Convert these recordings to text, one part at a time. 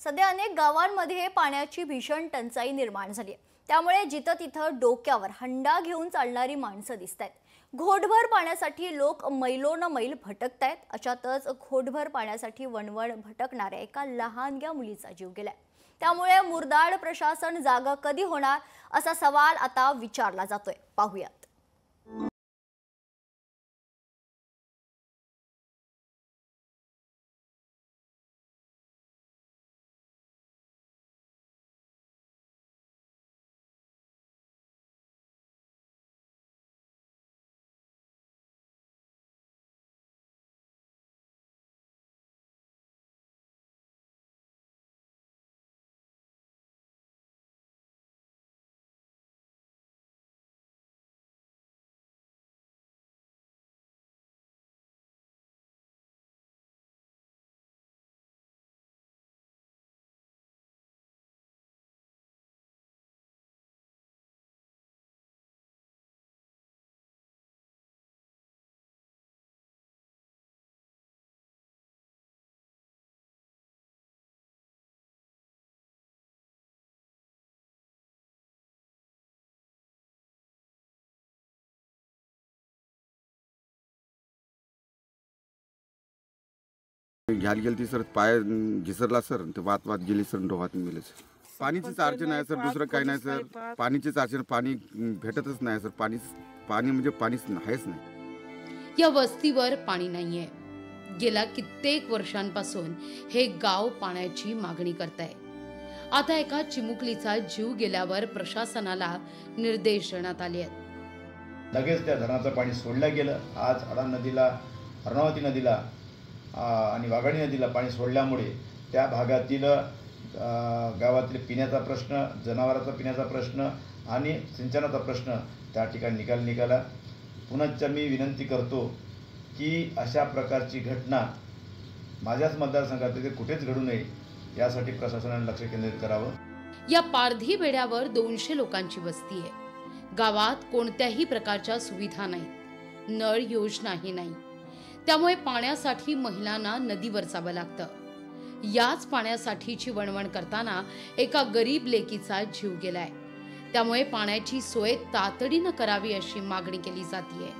सध्या अनेक गावांमध्ये पाण्याची भीषण टंचाई निर्माण झाली आहे। त्यामुळे जिथं तिथं डोक्यावर हंडा घेऊन चालणारी माणसं दिसतात। घोटभर पाण्यासाठी लोक मैलोन मैल भटकतायत। अशातच घोटभर पाण्यासाठी वणवण भटकणाऱ्या एका लहानग्या मुलीचा जीव गेलाय। त्यामुळे मुरदाड प्रशासन जागा कधी होणार असा सवाल आता विचारला जातोय। पाहूयात। घ्यायला गेली सर, पाय घिसरला सर, ते वात गेली सर, डोहात गेले सर। पाणीचीच अडचण आहे सर, दुसरं काही नाही सर। पाणीचीच अडचण, पाणी भेटतच नाही सर। पाणी म्हणजे पाणीच आहेच नाही। या वस्तीवर पाणी नाहीये। गेल्या कित्येक वर्षांपासून हे गाव पाण्याची मागणी करतंय। आता एका चिमुकलीचा जीव गेल्यावर प्रशासनाला निर्देश देण्यात आले आहेत। लगेच त्या धरणाचं पाणी सोडलं गेलं। आज अडा नदीला, अर्णावती नदीला आणि वाघाडी नदीला पाणी सोडल्यामुळे त्या भागातील गावातील पिण्याचा प्रश्न, जनावरांचा पिण्याचा प्रश्न आणि सिंचनाचा प्रश्न त्या ठिकाणी निघाला। पुनश्च मी विनंती करतो की अशा प्रकारची घटना माझ्याच मतदारसंघात कुठेच घडू नये, यासाठी प्रशासनाने लक्ष केंद्रित करावं। या पारधी बेड्यावर 200 लोकांची वस्ती आहे। गावात कोणत्याही प्रकारच्या सुविधा नाहीत, नळ योजनाही नाही। त्यामुळे पाण्यासाठी महिलांना नदीवर जावं लागतं। याच पाण्यासाठीची वणवण करताना एका गरीब लेकीचा जीव गेलाय। त्यामुळे पाण्याची सोय तातडीनं करावी अशी मागणी केली जाते।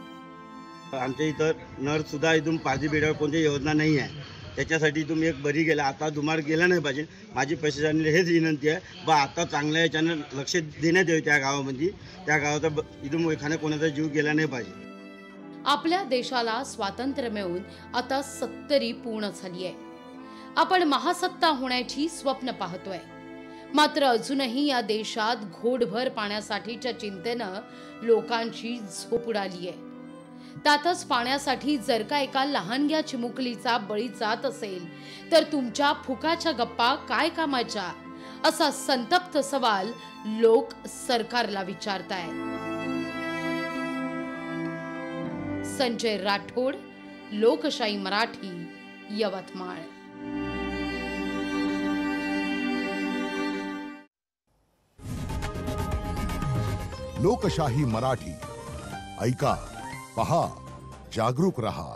आमच्या इथं नळ सुद्धा इथून पारधी बेड्यावर कोणती योजना नाही आहे। त्याच्यासाठी तुम्ही एक बरी गेला, आता दुमार गेला नाही पाहिजे। माझी प्रशासनाला हेच विनंती आहे, आता चांगल्या याच्यानं लक्ष देण्यात यावे त्या गावामध्ये। त्या गावाचा इथून एखाद्या कोणाचा जीव गेला नाही पाहिजे। आपल्या देशाला स्वातंत्र्य मिळून आता 70 पूर्ण झाली आहे। आपण महासत्ता होण्याची स्वप्न पाहतोय, मात्र अजूनही या देशात घोटभर पाण्यासाठीच्या चिंतेनं लोकांची झोप उडाली आहे। त्यातच पाण्यासाठी जर का एका लहानग्या चिमुकलीचा बळी जात असेल तर तुमच्या फुकाच्या गप्पा काय कामाच्या, असा संतप्त सवाल लोक सरकारला विचारतायत। संजय राठोड, लोकशाही मराठी, यवतमाळ। लोकशाही मराठी, ऐका, पहा, जागरूक रहा।